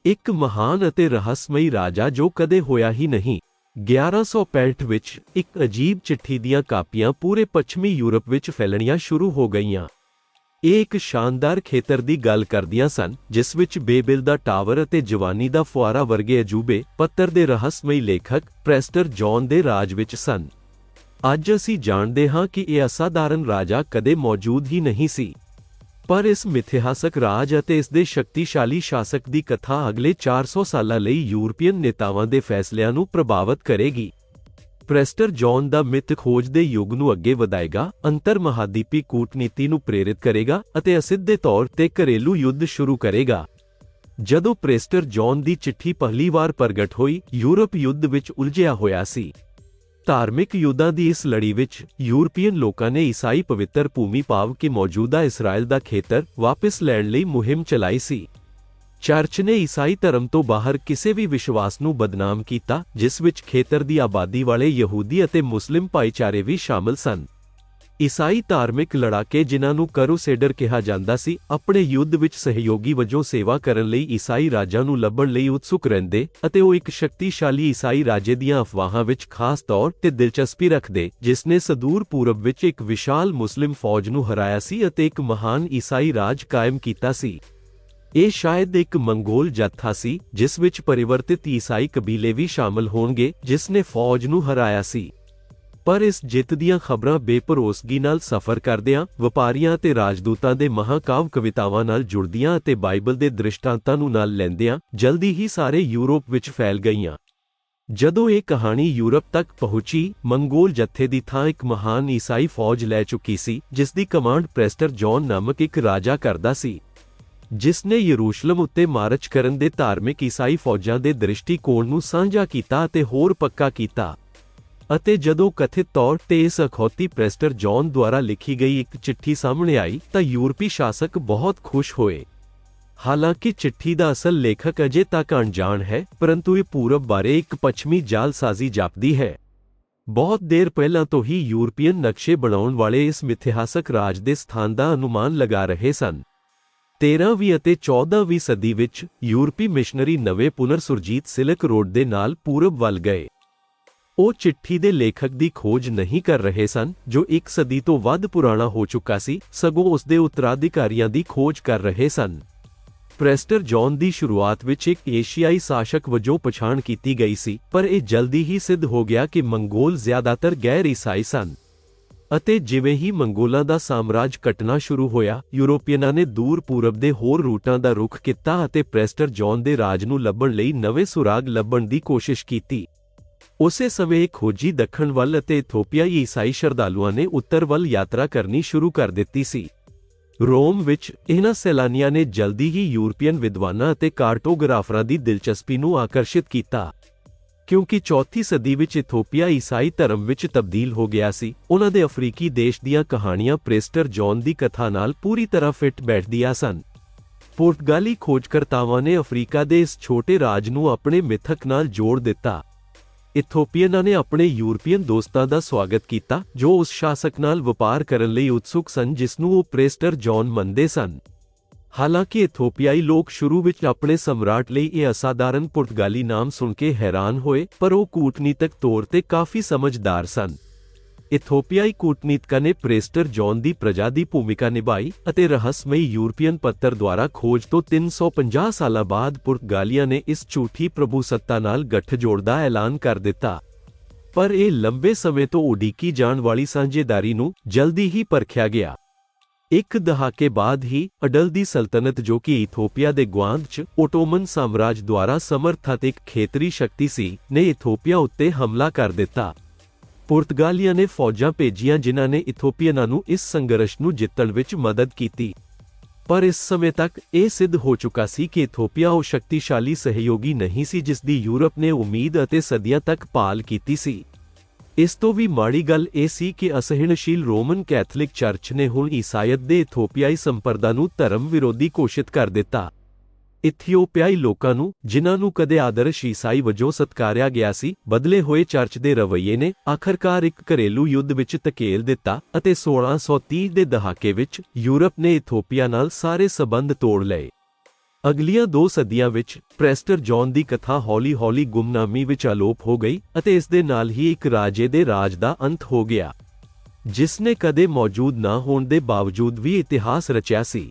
ਇੱਕ ਮਹਾਨ ਅਤੇ ਰਹੱਸਮਈ ਰਾਜਾ ਜੋ ਕਦੇ ਹੋਇਆ ਹੀ ਨਹੀਂ। 1165 ਵਿੱਚ ਇੱਕ ਅਜੀਬ ਚਿੱਠੀ ਦੀਆਂ ਕਾਪੀਆਂ ਪੂਰੇ ਪੱਛਮੀ ਯੂਰਪ ਵਿੱਚ ਫੈਲਣੀਆਂ ਸ਼ੁਰੂ ਹੋ ਗਈਆਂ। ਇਹ ਇੱਕ ਸ਼ਾਨਦਾਰ ਖੇਤਰ ਦੀ ਗੱਲ ਕਰਦੀਆਂ ਸਨ ਜਿਸ ਵਿੱਚ ਬੇਬਿਲ ਦਾ ਟਾਵਰ ਅਤੇ ਜਵਾਨੀ ਦਾ ਫੁਆਰਾ ਵਰਗੇ ਅਜੂਬੇ ਪੱਤਰ ਦੇ ਰਹੱਸਮਈ ਲੇਖਕ ਪ੍ਰੈਸਟਰ ਜੌਨ ਦੇ ਰਾਜ ਵਿੱਚ ਸਨ। ਅੱਜ ਅਸੀਂ ਜਾਣਦੇ ਹਾਂ ਕਿ ਇਹ ਅਸਾਧਾਰਨ ਰਾਜਾ ਕਦੇ ਮੌਜੂਦ ਹੀ ਨਹੀਂ ਸੀ, ਪਰ ਇਸ ਮਿਥਿਹਾਸਕ ਰਾਜ ਅਤੇ ਇਸ ਦੇ ਸ਼ਕਤੀਸ਼ਾਲੀ ਸ਼ਾਸਕ ਦੀ ਕਥਾ ਅਗਲੇ 400 ਸਾਲਾਂ ਲਈ ਯੂਰਪੀਅਨ ਨੇਤਾਵਾਂ ਦੇ ਫੈਸਲਿਆਂ ਨੂੰ ਪ੍ਰਭਾਵਿਤ ਕਰੇਗੀ। ਪ੍ਰੈਸਟਰ ਜੌਨ ਦਾ ਮਿੱਥ ਖੋਜ ਦੇ ਯੁੱਗ ਨੂੰ ਅੱਗੇ ਵਧਾਏਗਾ, ਅੰਤਰ-ਮਹਾਦੀਪੀ ਕੂਟਨੀਤੀ ਨੂੰ ਪ੍ਰੇਰਿਤ ਕਰੇਗਾ ਅਤੇ ਅਸਿੱਧੇ ਤੌਰ ਤੇ ਘਰੇਲੂ ਯੁੱਧ ਸ਼ੁਰੂ ਕਰੇਗਾ। ਜਦੋਂ ਪ੍ਰੈਸਟਰ ਜੌਨ ਦੀ ਚਿੱਠੀ ਪਹਿਲੀ ਵਾਰ ਪ੍ਰਗਟ ਹੋਈ, ਯੂਰਪ ਯੁੱਧ ਵਿੱਚ ਉਲਝਿਆ ਹੋਇਆ ਸੀ। ਧਾਰਮਿਕ ਯੁੱਧਾਂ ਦੀ ਇਸ ਲੜੀ ਵਿੱਚ ਯੂਰਪੀਅਨ ਲੋਕਾਂ ਨੇ ਈਸਾਈ ਪਵਿੱਤਰ ਭੂਮੀ ਭਾਵ ਕਿ ਮੌਜੂਦਾ ਇਸਰਾਇਲ ਦਾ ਖੇਤਰ ਵਾਪਿਸ ਲੈਣ ਲਈ ਮੁਹਿੰਮ ਚਲਾਈ ਸੀ। ਚਰਚ ਨੇ ਈਸਾਈ ਧਰਮ ਤੋਂ ਬਾਹਰ ਕਿਸੇ ਵੀ ਵਿਸ਼ਵਾਸ ਨੂੰ ਬਦਨਾਮ ਕੀਤਾ, ਜਿਸ ਵਿੱਚ ਖੇਤਰ ਦੀ ਆਬਾਦੀ ਵਾਲੇ ਯਹੂਦੀ ਅਤੇ ਮੁਸਲਿਮ ਭਾਈਚਾਰੇ ਵੀ ਸ਼ਾਮਲ ਸਨ। ਈਸਾਈ ਧਾਰਮਿਕ ਲੜਾਕੇ ਜਿਨ੍ਹਾਂ ਨੂੰ ਕਰੂਸੇਡਰ ਕਿਹਾ ਜਾਂਦਾ ਸੀ, ਆਪਣੇ ਯੁੱਧ ਵਿੱਚ ਸਹਿਯੋਗੀ ਵਜੋਂ ਸੇਵਾ ਕਰਨ ਲਈ ਈਸਾਈ ਰਾਜਾਂ ਨੂੰ ਲੱਭਣ ਲਈ ਉਤਸੁਕ ਰਹਿੰਦੇ ਅਤੇ ਉਹ ਇੱਕ ਸ਼ਕਤੀਸ਼ਾਲੀ ਈਸਾਈ ਰਾਜੇ ਦੀਆਂ ਅਫਵਾਹਾਂ ਵਿੱਚ ਖਾਸ ਤੌਰ ਤੇ ਦਿਲਚਸਪੀ ਰੱਖਦੇ, ਜਿਸ ਨੇ ਸੁਦੂਰ ਪੂਰਬ ਵਿੱਚ ਇੱਕ ਵਿਸ਼ਾਲ ਮੁਸਲਿਮ ਫੌਜ ਨੂੰ ਹਰਾਇਆ ਸੀ ਅਤੇ ਇੱਕ ਮਹਾਨ ਈਸਾਈ ਰਾਜ ਕਾਇਮ ਕੀਤਾ ਸੀ। ਇਹ ਸ਼ਾਇਦ ਇੱਕ ਮੰਗੋਲ ਜੱਥਾ ਸੀ ਜਿਸ ਵਿੱਚ ਪਰਿਵਰਤਿਤ ਈਸਾਈ ਕਬੀਲੇ ਵੀ ਸ਼ਾਮਲ ਹੋਣਗੇ ਜਿਸ ਨੇ ਫੌਜ ਨੂੰ ਹਰਾਇਆ ਸੀ। ਪਰ ਇਸ ਜਿੱਤ ਦੀਆਂ ਖਬਰਾਂ ਬੇਭਰੋਸਗੀ ਨਾਲ ਸਫ਼ਰ ਕਰਦਿਆਂ, ਵਪਾਰੀਆਂ ਅਤੇ ਰਾਜਦੂਤਾਂ ਦੇ ਮਹਾਂਕਾਵ ਕਵਿਤਾਵਾਂ ਨਾਲ ਜੁੜਦੀਆਂ ਅਤੇ ਬਾਈਬਲ ਦੇ ਦ੍ਰਿਸ਼ਟਾਂਤਾਂ ਨੂੰ ਨਾਲ ਲੈਂਦਿਆਂ ਜਲਦੀ ਹੀ ਸਾਰੇ ਯੂਰਪ ਵਿੱਚ ਫੈਲ ਗਈਆਂ। ਜਦੋਂ ਇਹ ਕਹਾਣੀ ਯੂਰਪ ਤੱਕ ਪਹੁੰਚੀ, ਮੰਗੋਲ ਜੱਥੇ ਦੀ ਥਾਂ ਇੱਕ ਮਹਾਨ ਈਸਾਈ ਫੌਜ ਲੈ ਚੁੱਕੀ ਸੀ ਜਿਸ ਦੀ ਕਮਾਂਡ ਪ੍ਰੈਸਟਰ ਜੌਨ ਨਾਮਕ ਇੱਕ ਰਾਜਾ ਕਰਦਾ ਸੀ, ਜਿਸ ਨੇ ਯਰੂਸ਼ਲਮ ਉੱਤੇ ਮਾਰਚ ਕਰਨ ਦੇ ਧਾਰਮਿਕ ਈਸਾਈ ਫੌਜਾਂ ਦੇ ਦ੍ਰਿਸ਼ਟੀਕੋਣ ਨੂੰ ਸਾਂਝਾ ਕੀਤਾ ਅਤੇ ਹੋਰ ਪੱਕਾ ਕੀਤਾ। ਅਤੇ ਜਦੋਂ ਕਥਿਤ ਤੌਰ ਤੇ ਇਸ ਅਖੌਤੀ ਪ੍ਰੈਸਟਰ ਜੌਨ ਦੁਆਰਾ ਲਿਖੀ ਗਈ ਇੱਕ ਚਿੱਠੀ ਸਾਹਮਣੇ ਆਈ ਤਾਂ ਯੂਰਪੀ ਸ਼ਾਸਕ ਬਹੁਤ ਖੁਸ਼ ਹੋਏ। ਹਾਲਾਂਕਿ ਚਿੱਠੀ ਦਾ ਅਸਲ ਲੇਖਕ ਅਜੇ ਤੱਕ ਅਣਜਾਣ ਹੈ, ਪਰੰਤੂ ਇਹ ਪੂਰਬ ਬਾਰੇ ਇੱਕ ਪੱਛਮੀ ਜਾਲਸਾਜ਼ੀ ਜਾਪਦੀ ਹੈ। ਬਹੁਤ ਦੇਰ ਪਹਿਲਾਂ ਤੋਂ ਹੀ ਯੂਰਪੀਅਨ ਨਕਸ਼ੇ ਬਣਾਉਣ ਵਾਲੇ ਇਸ ਮਿਥਿਹਾਸਕ ਰਾਜ ਦੇ ਸਥਾਨ ਦਾ ਅਨੁਮਾਨ ਲਗਾ ਰਹੇ ਸਨ। 13ਵੀਂ ਅਤੇ 14ਵੀਂ ਸਦੀ ਵਿੱਚ ਯੂਰਪੀ ਮਿਸ਼ਨਰੀ ਨਵੇਂ ਪੁਨਰ ਸੁਰਜੀਤ ਸਿਲਕ ਰੋਡ ਦੇ ਨਾਲ ਪੂਰਬ ਵੱਲ ਗਏ। ਉਹ ਚਿੱਠੀ ਦੇ ਲੇਖਕ ਦੀ ਖੋਜ ਨਹੀਂ ਕਰ ਰਹੇ ਸਨ ਜੋ ਇੱਕ ਸਦੀ ਤੋਂ ਵੱਧ ਪੁਰਾਣਾ ਹੋ ਚੁੱਕਾ ਸੀ, ਸਗੋਂ ਉਸ ਦੇ ਉੱਤਰਾਧਿਕਾਰੀਆਂ ਦੀ ਖੋਜ ਕਰ ਰਹੇ ਸਨ। ਪ੍ਰੈਸਟਰ ਜੌਨ ਦੀ ਸ਼ੁਰੂਆਤ ਵਿੱਚ ਇੱਕ ਏਸ਼ੀਆਈ ਸ਼ਾਸਕ ਵਜੋਂ ਪਛਾਣ ਕੀਤੀ ਗਈ ਸੀ, ਪਰ ਇਹ ਜਲਦੀ ਹੀ ਸਿੱਧ ਹੋ ਗਿਆ ਕਿ ਮੰਗੋਲ ਜ਼ਿਆਦਾਤਰ ਗੈਰ ਈਸਾਈ ਸਨ। ਅਤੇ ਜਿਵੇਂ ਹੀ ਮੰਗੋਲਾਂ ਦਾ ਸਾਮਰਾਜ ਘਟਣਾ ਸ਼ੁਰੂ ਹੋਇਆ, ਯੂਰੋਪੀਅਨਾਂ ਨੇ ਦੂਰ ਪੂਰਬ ਦੇ ਹੋਰ ਰੂਟਾਂ ਦਾ ਰੁਖ ਕੀਤਾ ਅਤੇ ਪ੍ਰੈਸਟਰ ਜੌਨ ਦੇ ਰਾਜ ਨੂੰ ਲੱਭਣ ਲਈ ਨਵੇਂ ਸੁਰਾਗ ਲੱਭਣ ਦੀ ਕੋਸ਼ਿਸ਼ ਕੀਤੀ। ਉਸੇ ਸਮੇਂ ਇੱਕ ਖੋਜੀ ਦੱਖਣ ਵੱਲ ਅਤੇ ਇਥੋਪੀਆਈ ਈਸਾਈ ਸ਼ਰਧਾਲੂਆਂ ਨੇ ਉੱਤਰ ਵੱਲ ਯਾਤਰਾ ਕਰਨੀ ਸ਼ੁਰੂ ਕਰ ਦਿੱਤੀ ਸੀ। ਰੋਮ ਵਿੱਚ ਇਹਨਾਂ ਸੈਲਾਨੀਆਂ ਨੇ ਜਲਦੀ ਹੀ ਯੂਰਪੀਅਨ ਵਿਦਵਾਨਾਂ ਅਤੇ ਕਾਰਟੋਗ੍ਰਾਫਰਾਂ ਦੀ ਦਿਲਚਸਪੀ ਨੂੰ ਆਕਰਸ਼ਿਤ ਕੀਤਾ। ਕਿਉਂਕਿ ਚੌਥੀ ਸਦੀ ਵਿੱਚ ਇਥੋਪੀਆ ਈਸਾਈ ਧਰਮ ਵਿੱਚ ਤਬਦੀਲ ਹੋ ਗਿਆ ਸੀ, ਉਹਨਾਂ ਦੇ ਅਫਰੀਕੀ ਦੇਸ਼ ਦੀਆਂ ਕਹਾਣੀਆਂ ਪ੍ਰੈਸਟਰ ਜੌਨ ਦੀ ਕਥਾ ਨਾਲ ਪੂਰੀ ਤਰ੍ਹਾਂ ਫਿੱਟ ਬੈਠਦੀਆਂ ਸਨ। ਪੁਰਤਗਾਲੀ ਖੋਜਕਰਤਾਵਾਂ ਨੇ ਅਫਰੀਕਾ ਦੇ ਇਸ ਛੋਟੇ ਰਾਜ ਨੂੰ ਆਪਣੇ ਮਿਥਕ ਨਾਲ ਜੋੜ ਦਿੱਤਾ। ਇਥੋਪੀਅਨਾਂ ਨੇ ਆਪਣੇ ਯੂਰਪੀਅਨ ਦੋਸਤਾਂ ਦਾ ਸਵਾਗਤ ਕੀਤਾ ਜੋ ਉਸ ਸ਼ਾਸਕ ਨਾਲ ਵਪਾਰ ਕਰਨ ਲਈ ਉਤਸੁਕ ਸਨ ਜਿਸ ਨੂੰ ਉਹ ਪ੍ਰੈਸਟਰ ਜੌਨ ਮੰਨਦੇ ਸਨ। ਹਾਲਾਂਕਿ ਇਥੋਪੀਆਈ ਲੋਕ ਸ਼ੁਰੂ ਵਿੱਚ ਆਪਣੇ ਸਮਰਾਟ ਲਈ ਇਹ ਅਸਾਧਾਰਨ ਪੁਰਤਗਾਲੀ ਨਾਮ ਸੁਣ ਕੇ ਹੈਰਾਨ ਹੋਏ, ਪਰ ਉਹ ਕੂਟਨੀਤਕ ਤੌਰ ਤੇ ਕਾਫੀ ਸਮਝਦਾਰ ਸਨ। ਇਥੋਪੀਆਈ ਕੂਟਨੀਤਕਾਂ ਨੇ ਪ੍ਰੈਸਟਰ ਜੌਨ ਦੀ ਪ੍ਰਜਾ ਦੀ ਭੂਮਿਕਾ ਨਿਭਾਈ ਅਤੇ ਰਹੱਸਮਈ ਯੂਰਪੀਅਨ ਪੱਤਰ ਦੁਆਰਾ ਖੋਜ ਤੋਂ 350 ਸਾਲਾਂ ਬਾਅਦ ਪੁਰਤਗਾਲੀਆਂ ਨੇ ਇਸ ਝੂਠੀ ਪ੍ਰਭੂਸੱਤਾ ਨਾਲ ਗੱਠਜੋੜ ਦਾ ਐਲਾਨ ਕਰ ਦਿੱਤਾ। ਪਰ ਇਹ ਲੰਬੇ ਸਮੇਂ ਤੋਂ ਉਡੀਕੀ ਜਾਣ ਵਾਲੀ ਸਾਂਝੇਦਾਰੀ ਨੂੰ ਜਲਦੀ ਹੀ ਪਰਖਿਆ ਗਿਆ। ਇੱਕ ਦਹਾਕੇ ਬਾਅਦ ਹੀ ਅਡਲ ਦੀ ਸਲਤਨਤ, ਜੋ ਕਿ ਇਥੋਪੀਆ ਦੇ ਗੁਆਂਢ 'ਚ ਓਟੋਮਨ ਸਾਮਰਾਜ ਦੁਆਰਾ ਸਮਰਥਿਤ ਇੱਕ ਖੇਤਰੀ ਸ਼ਕਤੀ ਸੀ, ਨੇ ਇਥੋਪੀਆ ਉੱਤੇ ਹਮਲਾ ਕਰ ਦਿੱਤਾ। ਪੁਰਤਗਾਲੀਆਂ ਨੇ ਫੌਜਾਂ ਭੇਜੀਆਂ ਜਿਨ੍ਹਾਂ ਨੇ ਇਥੋਪੀਅਨਾਂ ਨੂੰ ਇਸ ਸੰਘਰਸ਼ ਨੂੰ ਜਿੱਤਣ ਵਿੱਚ ਮਦਦ ਕੀਤੀ। ਪਰ ਇਸ ਸਮੇਂ ਤੱਕ ਇਹ ਸਿੱਧ ਹੋ ਚੁੱਕਾ ਸੀ ਕਿ ਇਥੋਪੀਆ ਉਹ ਸ਼ਕਤੀਸ਼ਾਲੀ ਸਹਿਯੋਗੀ ਨਹੀਂ ਸੀ ਜਿਸ ਦੀ ਯੂਰਪ ਨੇ ਉਮੀਦ ਅਤੇ ਸਦੀਆਂ ਤੱਕ ਭਾਲ ਕੀਤੀ ਸੀ। ਇਸ ਤੋਂ ਵੀ ਮਾੜੀ ਗੱਲ ਇਹ ਸੀ ਕਿ ਅਸਹਿਣਸ਼ੀਲ ਰੋਮਨ ਕੈਥੋਲਿਕ ਚਰਚ ਨੇ ਹੁਣ ਈਸਾਈਅਤ ਦੇ ਇਥੋਪੀਆਈ ਸੰਪਰਦਾ ਨੂੰ ਧਰਮ ਵਿਰੋਧੀ ਘੋਸ਼ਿਤ ਕਰ ਦਿੱਤਾ। ਇਥਿਓਪੀਆਈ ਲੋਕਾਂ ਨੂੰ, ਜਿਨ੍ਹਾਂ ਨੂੰ ਕਦੇ ਆਦਰਸ਼ ਈਸਾਈ ਵਜੋਂ ਸਤਿਕਾਰਿਆ ਗਿਆ ਸੀ, ਬਦਲੇ ਹੋਏ ਚਰਚ ਦੇ ਰਵੱਈਏ ਨੇ ਆਖਰਕਾਰ ਇੱਕ ਘਰੇਲੂ ਯੁੱਧ ਵਿੱਚ ਧਕੇਲ ਦਿੱਤਾ ਅਤੇ 1630 ਦੇ ਦਹਾਕੇ ਵਿੱਚ ਯੂਰਪ ਨੇ ਇਥੋਪੀਆ ਨਾਲ ਸਾਰੇ ਸਬੰਧ ਤੋੜ ਲਏ। ਅਗਲੀਆਂ 2 ਸਦੀਆਂ ਵਿੱਚ ਪ੍ਰੈਸਟਰ ਜੌਨ ਦੀ ਕਥਾ ਹੌਲੀ-ਹੌਲੀ ਗੁੰਮਨਾਮੀ ਵਿੱਚ ਅਲੋਪ ਹੋ ਗਈ ਅਤੇ ਇਸ ਦੇ ਨਾਲ ਹੀ ਇੱਕ ਰਾਜੇ ਦੇ ਰਾਜ ਦਾ ਅੰਤ ਹੋ ਗਿਆ, ਜਿਸ ਨੇ ਕਦੇ ਮੌਜੂਦ ਨਾ ਹੋਣ ਦੇ ਬਾਵਜੂਦ ਵੀ ਇਤਿਹਾਸ ਰਚਿਆ ਸੀ।